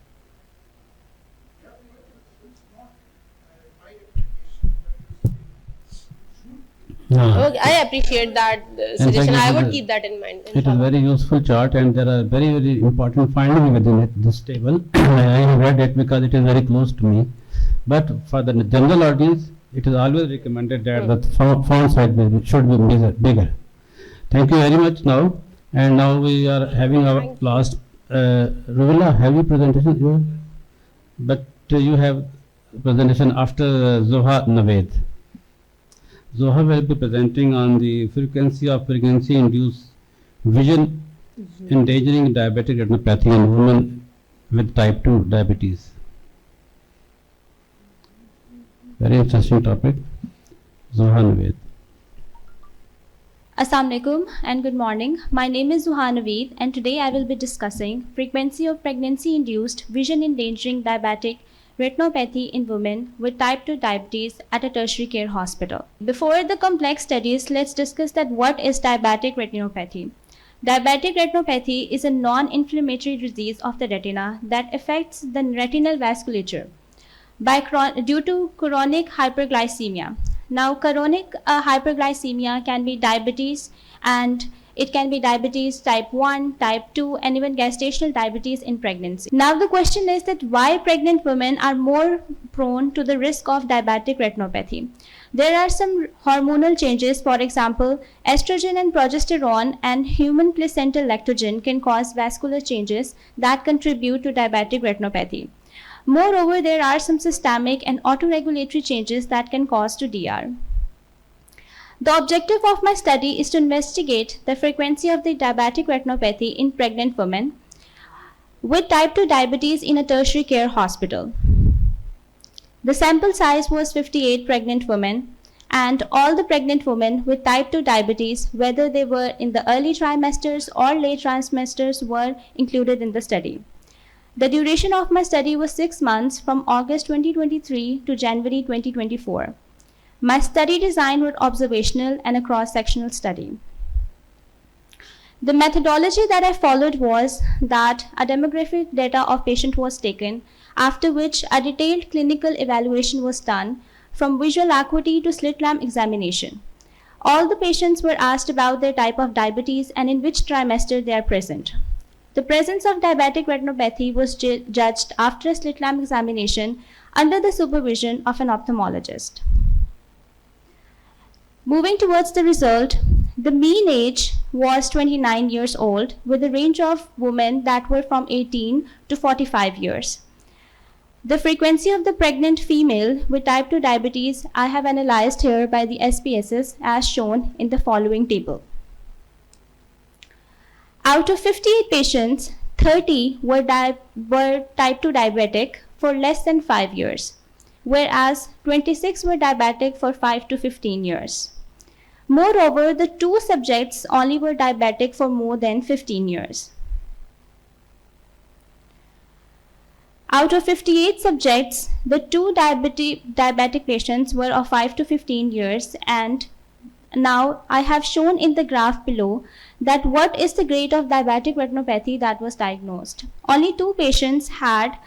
No. Okay, I appreciate that suggestion. I would keep that in mind. It is very useful chart, and there are very, very important findings within it, this table. I have read it because it is very close to me. But for the general audience, it is always recommended that the font size should be bigger. Thank you very much now. And now we are having our last, Rovilla, have you presentation? But you have presentation after Zoha Naved. Zoha will be presenting on the frequency of pregnancy-induced vision endangering diabetic retinopathy in women with type 2 diabetes. Very interesting topic. Zoha Naved. Assalamu alaikum and good morning. My name is Zuha Naveed and today I will be discussing frequency of pregnancy-induced vision endangering diabetic retinopathy in women with type 2 diabetes at a tertiary care hospital. Before the complex studies, let's discuss that what is diabetic retinopathy. Diabetic retinopathy is a non-inflammatory disease of the retina that affects the retinal vasculature due to chronic hyperglycemia. Now, chronic hyperglycemia can be diabetes, and it can be diabetes type 1, type 2, and even gestational diabetes in pregnancy. Now, the question is that why pregnant women are more prone to the risk of diabetic retinopathy. There are some hormonal changes, for example, estrogen and progesterone and human placental lactogen can cause vascular changes that contribute to diabetic retinopathy. Moreover, there are some systemic and autoregulatory changes that can cause to DR. The objective of my study is to investigate the frequency of the diabetic retinopathy in pregnant women with type 2 diabetes in a tertiary care hospital. The sample size was 58 pregnant women, and all the pregnant women with type 2 diabetes, whether they were in the early trimesters or late trimesters, were included in the study. The duration of my study was 6 months from August 2023 to January 2024. My study design was observational and a cross-sectional study. The methodology that I followed was that a demographic data of patient was taken, after which a detailed clinical evaluation was done from visual acuity to slit lamp examination. All the patients were asked about their type of diabetes and in which trimester they are present. The presence of diabetic retinopathy was judged after a slit lamp examination under the supervision of an ophthalmologist. Moving towards the result, the mean age was 29 years old with a range of women that were from 18 to 45 years. The frequency of the pregnant female with type 2 diabetes I have analyzed here by the SPSS as shown in the following table. Out of 58 patients, 30 were type 2 diabetic for less than 5 years, whereas 26 were diabetic for 5 to 15 years. Moreover, the 2 subjects only were diabetic for more than 15 years. Out of 58 subjects, the 2 diabetic patients were of 5 to 15 years, and now I have shown in the graph below that what is the grade of diabetic retinopathy that was diagnosed. Only 2 patients had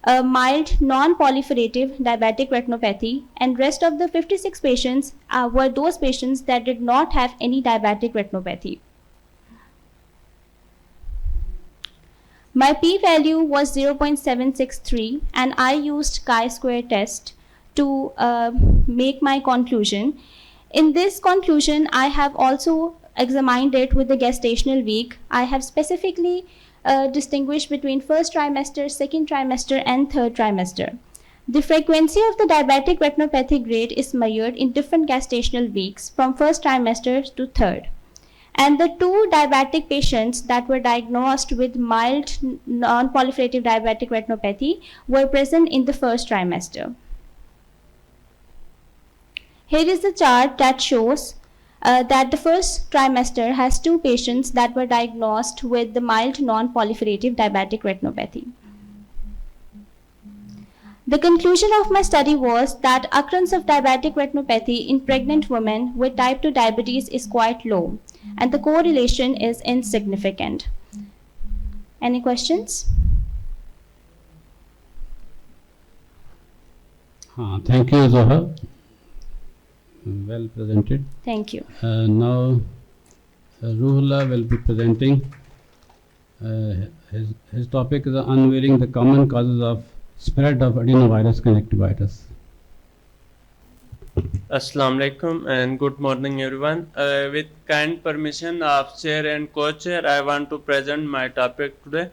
a mild non-proliferative diabetic retinopathy, and rest of the 56 patients were those patients that did not have any diabetic retinopathy. My p-value was 0.763 and I used chi-square test to make my conclusion. In this conclusion, I have also examined it with the gestational week. I have specifically distinguished between first trimester, second trimester, and third trimester. The frequency of the diabetic retinopathy grade is measured in different gestational weeks from first trimester to third. And the 2 diabetic patients that were diagnosed with mild non-proliferative diabetic retinopathy were present in the first trimester. Here is the chart that shows that the first trimester has 2 patients that were diagnosed with the mild non-proliferative diabetic retinopathy. The conclusion of my study was that occurrence of diabetic retinopathy in pregnant women with type 2 diabetes is quite low, and the correlation is insignificant. Any questions? Thank you, Zoha. Well presented. Thank you. Now, Ruhullah will be presenting. His topic is unveiling the common causes of spread of adenovirus conjunctivitis. Assalamu alaikum and good morning everyone. With kind permission of chair and co-chair, I want to present my topic today.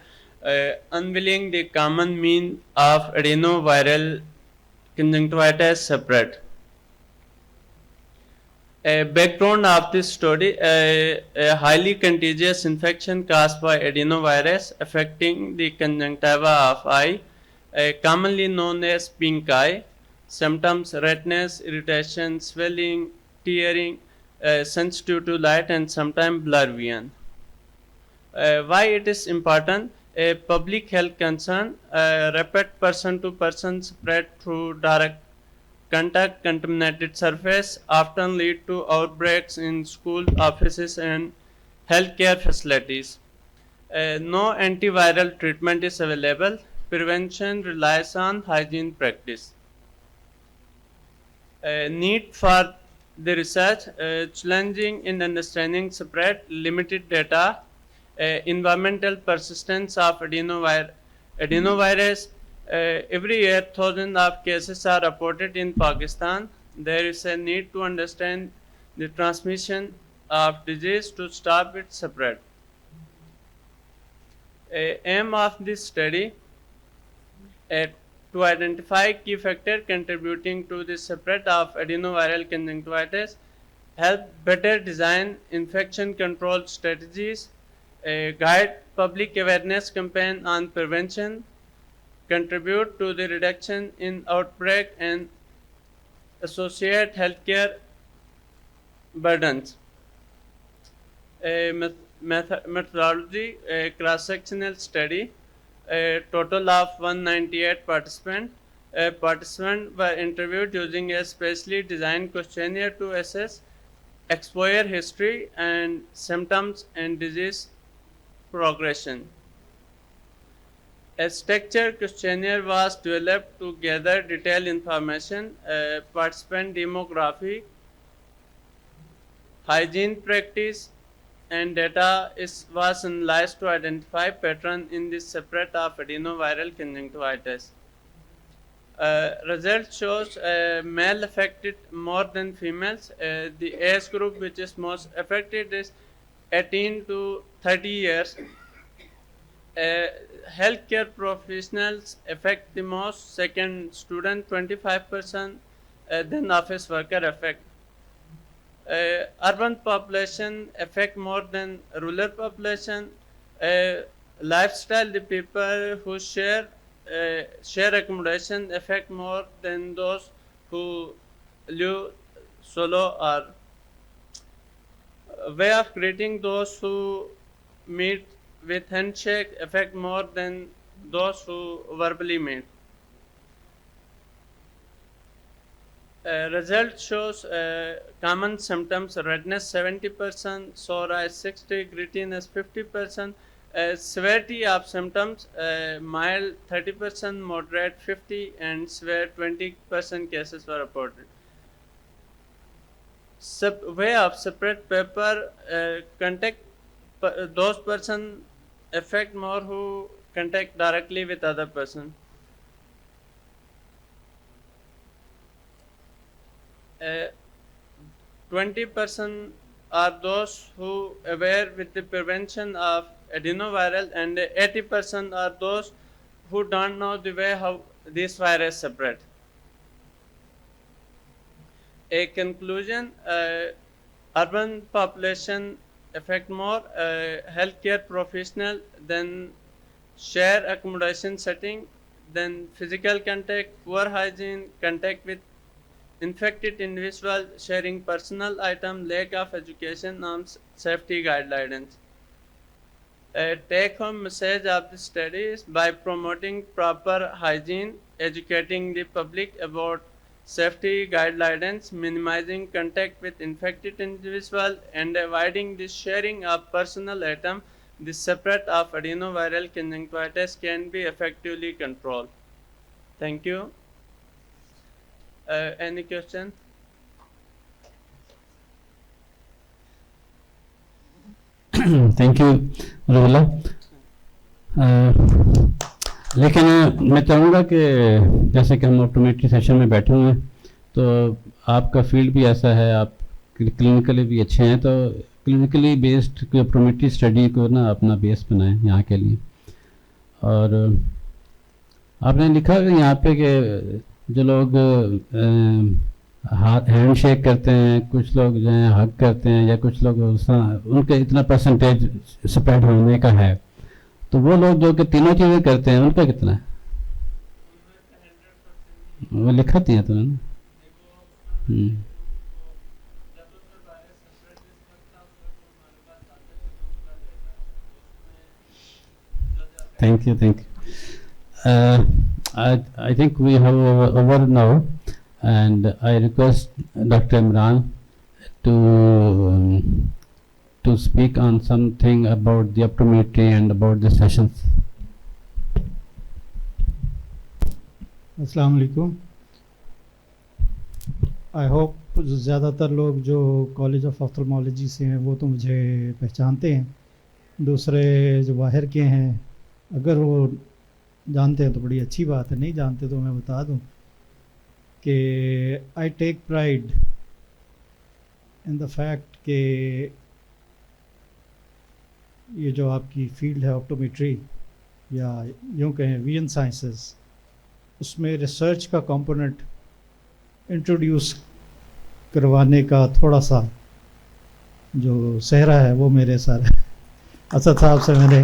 Unveiling the common mean of adenoviral conjunctivitis spread. A background of this study, a highly contagious infection caused by adenovirus affecting the conjunctiva of eye, commonly known as pink eye. Symptoms: redness, irritation, swelling, tearing, sensitive to light, and sometimes blurred vision. Why it is important? A public health concern, rapid person-to-person spread through direct contact, contaminated surface often lead to outbreaks in school, offices, and healthcare facilities. No antiviral treatment is available. Prevention relies on hygiene practice. Need for the research, challenging in understanding spread, limited data, environmental persistence of adenovirus. Every year, thousands of cases are reported in Pakistan. There is a need to understand the transmission of disease to stop its spread. Aim of this study to identify key factors contributing to the spread of adenoviral conjunctivitis, help better design infection control strategies, guide public awareness campaign on prevention, contribute to the reduction in outbreak and associated healthcare burdens. Methodology, a cross-sectional study, a total of 198 participants. Participants were interviewed using a specially designed questionnaire to assess exposure history and symptoms and disease progression. A structured questionnaire was developed to gather detailed information, participant demography, hygiene practice, and data was analyzed to identify pattern in the spread of adenoviral conjunctivitis. Result shows male affected more than females. The age group which is most affected is 18 to 30 years. Healthcare professionals affect the most, second student 25%, then office worker affect. Urban population affect more than rural population. Lifestyle, the people who share accommodation affect more than those who live solo, or way of greeting those who meet with handshake affect more than those who verbally meet. Result shows common symptoms: redness 70%, sore eyes 60%, grittiness 50%, severity of symptoms mild 30%, moderate 50%, and severe 20% cases were reported. Way of separate paper, contact those person affect more who contact directly with other person. 20% are those who aware with the prevention of adenoviral, and 80% are those who don't know the way how this virus spread. A conclusion, urban population affect more healthcare professional than share accommodation setting, then physical contact, poor hygiene, contact with infected individual, sharing personal item, lack of education norms, safety guidelines. A take-home message of the study is by promoting proper hygiene, educating the public about safety guidelines, minimizing contact with infected individual, and avoiding the sharing of personal item, the spread of adenoviral conjunctivitis can be effectively controlled. Thank you. Any question? Thank you रोला। लेकिन मैं चाहूँगा कि जैसे कि हम optometry session में बैठे हुए हैं, तो आपका फील्ड भी ऐसा है, आप क्लिनिकली भी अच्छे हैं, तो क्लिनिकली बेस्ड ऑप्टोमेट्री स्टडी को ना अपना बेस बनाएं यहाँ के लिए। और आपने लिखा है यहाँ पे कि जो लोग हैंड शेक करते हैं, कुछ लोग जो है हग करते हैं, या कुछ लोग उनके इतना परसेंटेज स्प्रेड होने का है, तो वो लोग जो कि तीनों चीज़ें करते हैं उनका कितना है? वो लिखा दिया तुमने ना? Thank you, thank you. I think we have over now, and I request Dr. Imran to speak on something about the optometry and about the sessions. अस्सलाम वालेकुम। आई होप ज़्यादातर लोग जो कॉलेज ऑफ ऑफ्थल्मोलॉजी से हैं वो तो मुझे पहचानते हैं, दूसरे जो बाहर के हैं अगर वो जानते हैं तो बड़ी अच्छी बात है, नहीं जानते तो मैं बता दूं कि I take pride in the fact कि ये जो आपकी फील्ड है ऑप्टोमेट्री या यूँ कहें विजन साइंसेस, उसमें रिसर्च का कंपोनेंट इंट्रोड्यूस करवाने का थोड़ा सा जो सहरा है वो मेरे साथ है। असद साहब से मैंने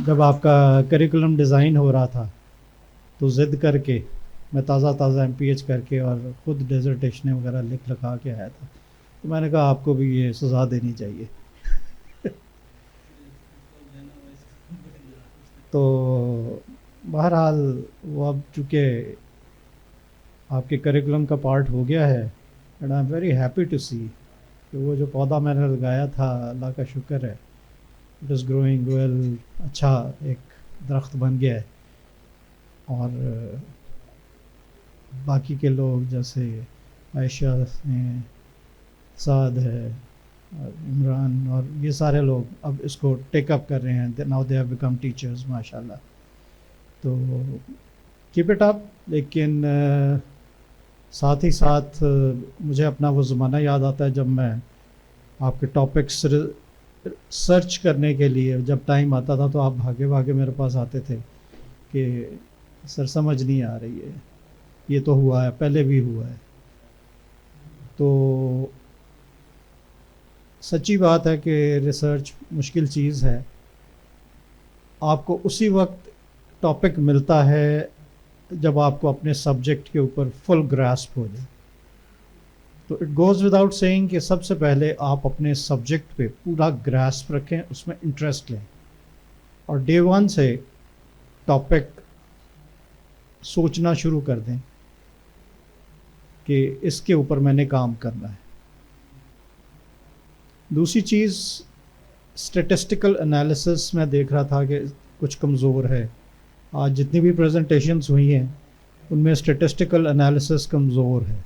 जब आपका करिकुलम डिज़ाइन हो रहा था तो ज़िद करके मैं ताज़ा MPH करके और ख़ुद डिसर्टेशन वगैरह लिख लखा के आया था, तो मैंने कहा आपको भी ये सज़ा देनी चाहिए। तो बहरहाल वो अब चूँकि आपके करिकुलम का पार्ट हो गया है, and I am very happy to see कि वो जो पौधा मैंने लगाया था, अल्लाह का शुक्र है, इट इज़ ग्रोइंग वेल, अच्छा एक दरख्त बन गया है। और बाकी के लोग जैसे आयशा हैं, साद है, और इमरान और ये सारे लोग अब इसको टेकअप कर रहे हैं, now they have become teachers माशाल्लाह। तो कीप इट अप। लेकिन साथ ही साथ मुझे अपना वो ज़माना याद आता है जब मैं आपके टॉपिक्स सर्च करने के लिए जब टाइम आता था तो आप भागे भागे मेरे पास आते थे कि सर समझ नहीं आ रही है, ये तो हुआ है, पहले भी हुआ है। तो सच्ची बात है कि रिसर्च मुश्किल चीज़ है, आपको उसी वक्त टॉपिक मिलता है जब आपको अपने सब्जेक्ट के ऊपर फुल ग्रास्प हो जाए। तो इट गोज़ विदाउट सेइंग कि सबसे पहले आप अपने सब्जेक्ट पे पूरा ग्रास्प रखें, उसमें इंटरेस्ट लें और डे वन से टॉपिक सोचना शुरू कर दें कि इसके ऊपर मैंने काम करना है। दूसरी चीज़ स्टैटिस्टिकल एनालिसिस में देख रहा था कि कुछ कमज़ोर है। आज जितनी भी प्रेजेंटेशंस हुई हैं उनमें स्टैटिस्टिकल एनालिसिस कमज़ोर है।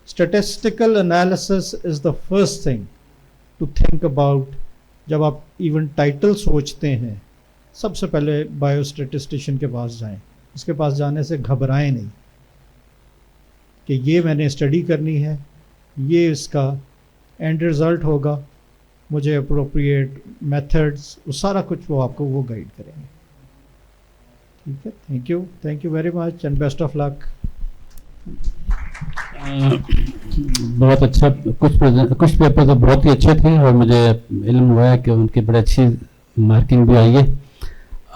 Statistical analysis is the first thing to think about. जब आप इवन टाइटल सोचते हैं सबसे पहले बायोस्टैटिस्टिशियन के पास जाएं, उसके पास जाने से घबराएं नहीं कि ये मैंने स्टडी करनी है, ये इसका एंड रिज़ल्ट होगा, मुझे अप्रोप्रिएट मेथड्स वो सारा कुछ वो आपको वो गाइड करेंगे। ठीक है, thank you very much and best of luck. बहुत अच्छा, कुछ पेपर तो बहुत ही अच्छे थे और मुझे इल्म हुआ है कि उनकी बड़ी अच्छी मार्किंग भी आई है।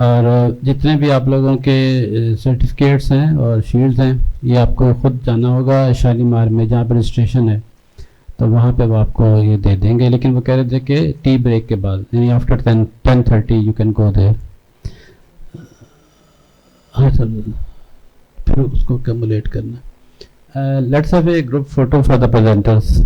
और जितने भी आप लोगों के सर्टिफिकेट्स हैं और शील्ड्स हैं, ये आपको खुद जाना होगा शालीमार में जहाँ पर रजिस्ट्रेशन है, तो वहाँ पे वो आपको ये दे देंगे। लेकिन वो कह रहे थे कि टी ब्रेक के बाद, यानी after 10:30 you can go there. हाँ सर, फिर उसको कम्युलेट करना। Let's have a group photo for the presenters.